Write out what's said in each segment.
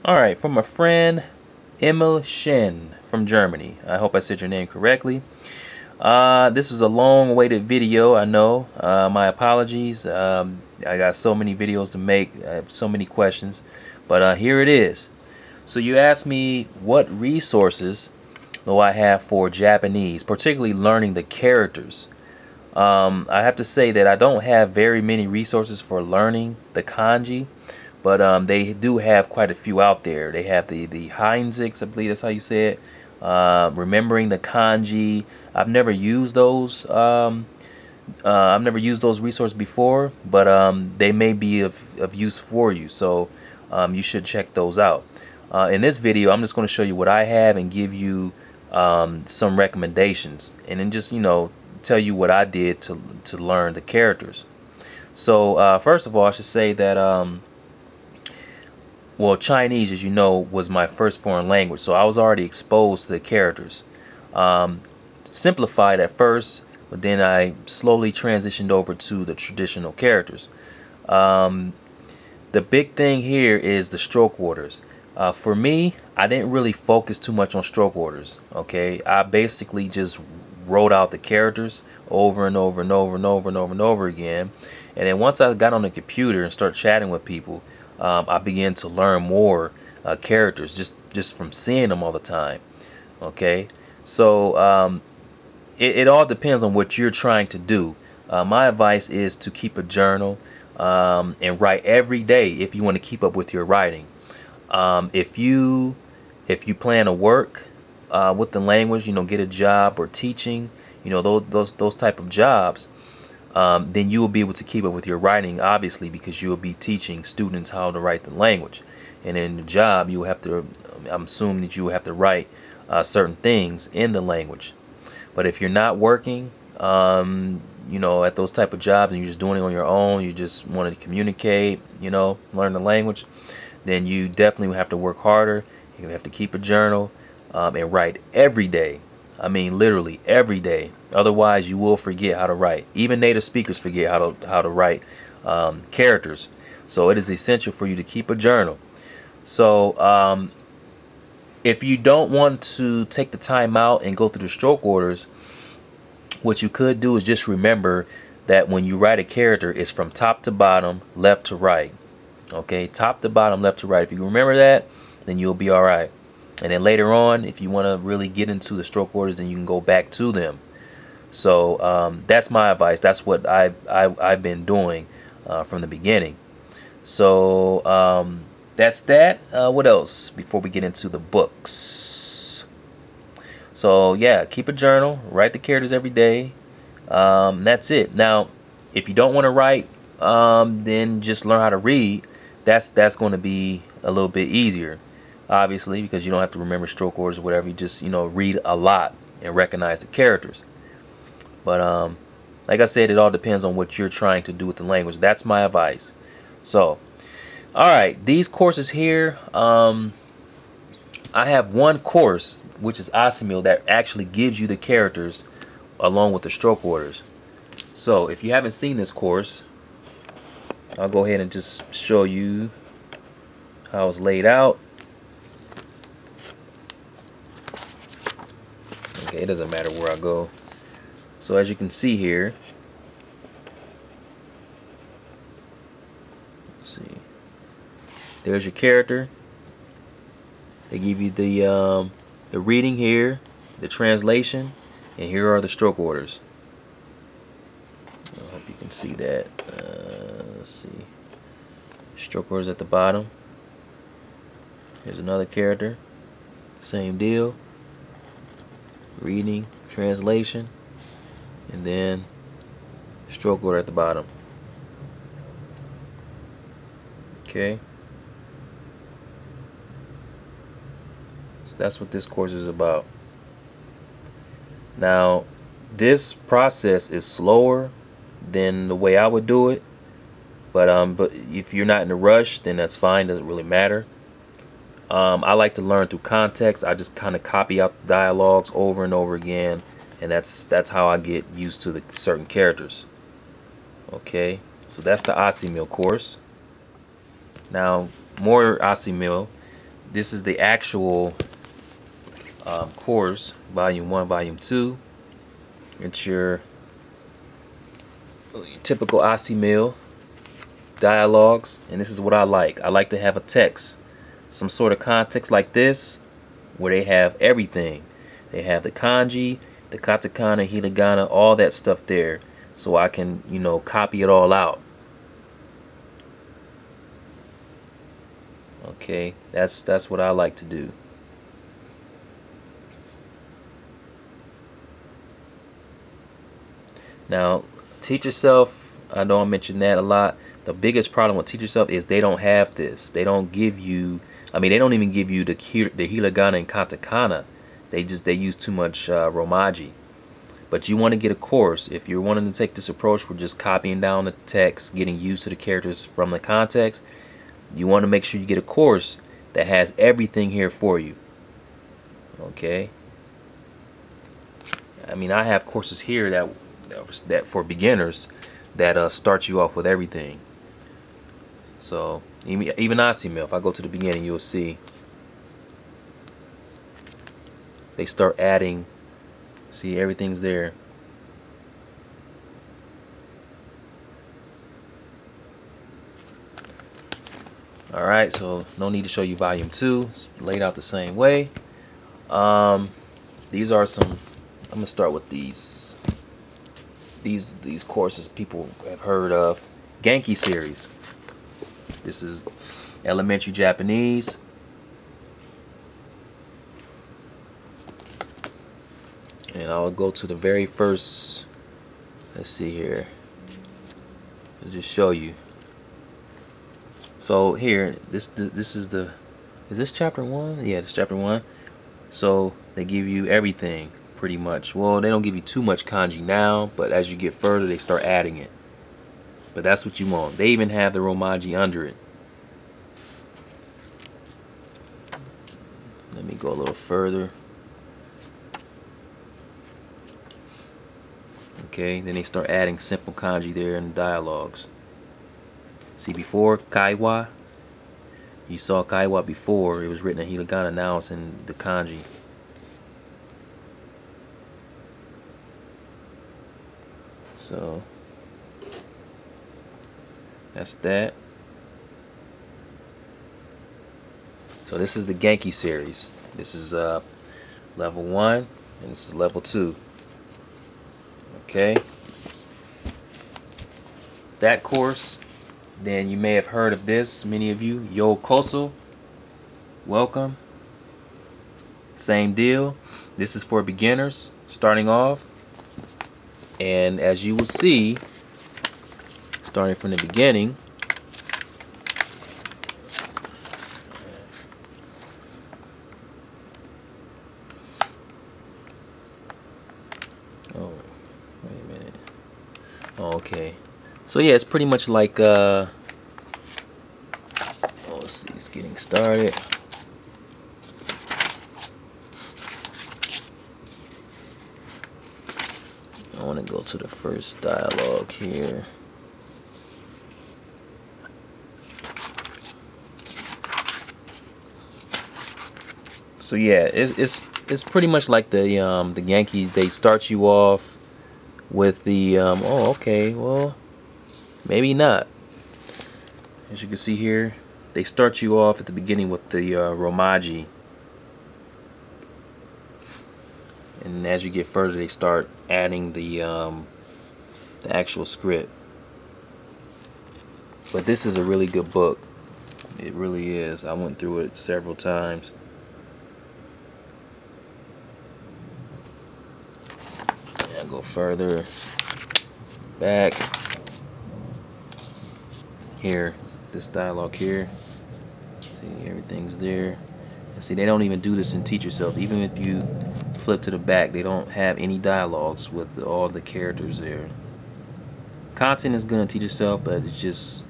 Alright, from a friend, Emil Schend from Germany. I hope I said your name correctly. This is a long-awaited video, I know. My apologies. I got so many videos to make. I have so many questions. But here it is. So you asked me what resources do I have for Japanese, particularly learning the characters. I have to say that I don't have very many resources for learning the kanji, but they do have quite a few out there. They have the Heinziks, I believe that's how you say it. Remembering the kanji. I've never used those. I've never used those resources before, but they may be of use for you. So you should check those out. In this video, I'm just going to show you what I have and give you some recommendations, and then just tell you what I did to learn the characters. So first of all, I should say that well, Chinese, as you know, was my first foreign language, so I was already exposed to the characters. Simplified at first, but then I slowly transitioned over to the traditional characters. The big thing here is the stroke orders. For me, I didn't really focus too much on stroke orders. Okay, I basically just wrote out the characters over and over and over and over and over and over again. And then once I got on the computer and started chatting with people, I began to learn more characters just from seeing them all the time. Okay, so it all depends on what you're trying to do. My advice is to keep a journal and write every day if you want to keep up with your writing. If you plan to work with the language, get a job or teaching, those type of jobs, then you will be able to keep up with your writing, obviously, because you will be teaching students how to write the language. And in the job, you will have to, I'm assuming that you will have to write certain things in the language. But if you're not working, at those type of jobs, and you're just doing it on your own, you just want to communicate, learn the language, then you definitely have to work harder. You have to keep a journal and write every day. I mean, literally every day. Otherwise, you will forget how to write. Even native speakers forget how to write characters. So it is essential for you to keep a journal. So if you don't want to take the time out and go through the stroke orders, what you could do is just remember that when you write a character, it's from top to bottom, left to right. Okay, top to bottom, left to right. If you remember that, then you'll be alright. And then later on, if you want to really get into the stroke orders, then you can go back to them. So that's my advice. That's what I've been doing from the beginning. So that's that. What else before we get into the books? So yeah, keep a journal, write the characters every day. That's it. Now, if you don't want to write, then just learn how to read. That's going to be a little bit easier, obviously, because you don't have to remember stroke orders or whatever. You just read a lot and recognize the characters. But like I said, it all depends on what you're trying to do with the language. That's my advice. So, alright, these courses here, I have one course, which is Assimil, that actually gives you the characters along with the stroke orders. So if you haven't seen this course, I'll go ahead and just show you how it's laid out. Okay, it doesn't matter where I go. So as you can see here, let's see, there's your character. They give you the reading here, the translation, and here are the stroke orders. I hope you can see that. Let's see, stroke orders at the bottom. Here's another character, same deal, reading, translation, and then stroke order at the bottom. Okay, so that's what this course is about. Now, this process is slower than the way I would do it, but if you're not in a rush, then that's fine. Doesn't really matter. I like to learn through context. I just kind of copy out the dialogues over and over again, and that's how I get used to the certain characters. Okay, so that's the Assimil course. Now, more Assimil. this is the actual course, volume 1, volume 2. It's your typical Assimil dialogues, and this is what I like. I like to have a text, some sort of context like this, where they have everything. They have the kanji, the katakana, hiragana, all that stuff there, so I can, you know, copy it all out. Okay, that's what I like to do. Now, teach yourself, I know I mentioned that a lot. The biggest problem with teach yourself is they don't have this. They don't give you, I mean, they don't even give you the hiragana and katakana. They use too much romaji. But you want to get a course. If you're wanting to take this approach for just copying down the text, getting used to the characters from the context, you want to make sure you get a course that has everything here for you. Okay? I mean, I have courses here that for beginners that start you off with everything. So even Assimil, if I go to the beginning, you'll see they start adding. See, everything's there. Alright, so no need to show you volume 2. It's laid out the same way. These are some, I'm gonna start with these courses people have heard of. Genki series. This is elementary Japanese. And I'll go to the very first. Let's see here. I'll just show you. So here, this is the. Is this chapter 1? Yeah, it's chapter 1. So they give you everything pretty much. Well, they don't give you too much kanji now, but as you get further, they start adding it. But that's what you want. They even have the romaji under it. Let me go a little further. Okay, then they start adding simple kanji there in the dialogues. See, before kaiwa, you saw kaiwa before, it was written in hiragana, now it's in the kanji. So that's that. So this is the Genki series. This is level 1 and this is level 2. Okay. That course, then you may have heard of this, many of you, Yokoso. Welcome. Same deal. This is for beginners starting off. And as you will see, starting from the beginning, oh, wait a minute. Oh, okay. So yeah, it's pretty much like oh, let's see, it's getting started. I want to go to the first dialogue here. So yeah, it's pretty much like the Yankees. They start you off with the oh, okay, well, maybe not. As you can see here, they start you off at the beginning with the romaji, and as you get further, they start adding the actual script. But this is a really good book. It really is. I went through it several times. And I go further back here. This dialogue here. See, everything's there. And see, they don't even do this in Teach Yourself. Even if you flip to the back, they don't have any dialogues with all the characters there. Content is good in Teach Yourself, but it's just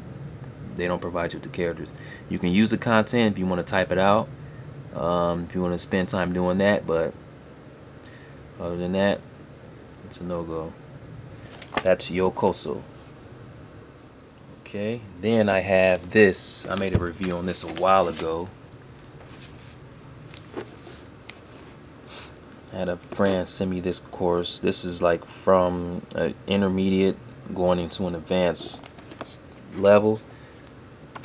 they don't provide you with the characters. You can use the content if you want to type it out, if you want to spend time doing that, but other than that, it's a no-go. That's Yokoso. Okay, then I have this. I made a review on this a while ago. I had a friend send me this course. This is like from intermediate going into an advanced level.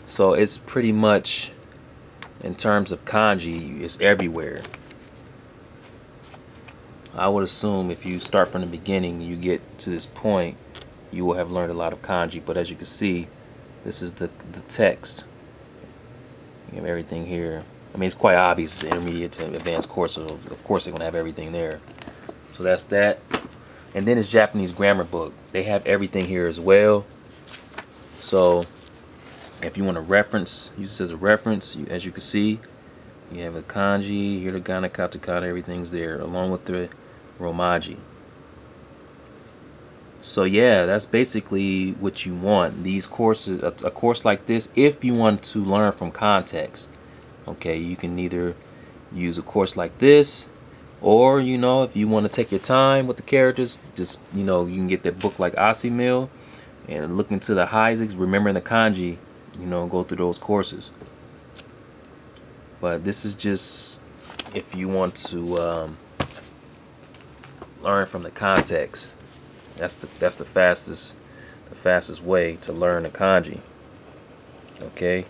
So it's pretty much, in terms of kanji, it's everywhere. I would assume if you start from the beginning, you get to this point, you will have learned a lot of kanji. But as you can see, this is the text. You have everything here. I mean, it's quite obvious it's intermediate to advanced course, so of course they're going to have everything there. So that's that. And then it's Japanese grammar book. They have everything here as well. So if you want to reference, use this as a reference. As you can see, you have a kanji, hiragana, katakana, everything's there, along with the romaji. So yeah, that's basically what you want. These courses, a course like this, if you want to learn from context. Okay, you can either use a course like this, or if you want to take your time with the characters, just you can get that book like Assimil and look into the Heisegs, remembering the kanji, go through those courses. But this is just if you want to learn from the context. That's the fastest way to learn the kanji. Okay.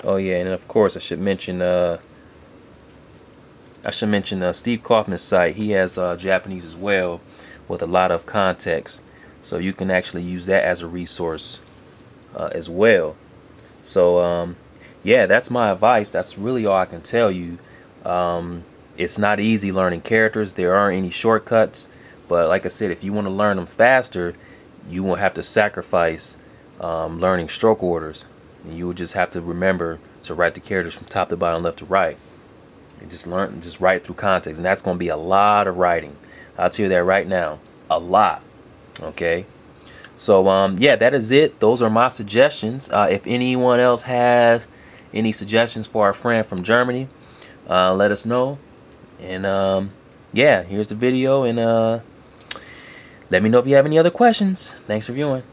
Oh yeah, and of course I should mention Steve Kaufman's site. He has Japanese as well, with a lot of context, so you can actually use that as a resource as well. So yeah, that's my advice. That's really all I can tell you. It's not easy learning characters. There aren't any shortcuts, but like I said, if you want to learn them faster, you won't have to sacrifice learning stroke orders. You will just have to remember to write the characters from top to bottom, left to right, and just write through context. And that's going to be a lot of writing. I'll tell you that right now, a lot. Okay. So yeah, that is it. Those are my suggestions. If anyone else has any suggestions for our friend from Germany, let us know. And yeah, here's the video, and let me know if you have any other questions. Thanks for viewing.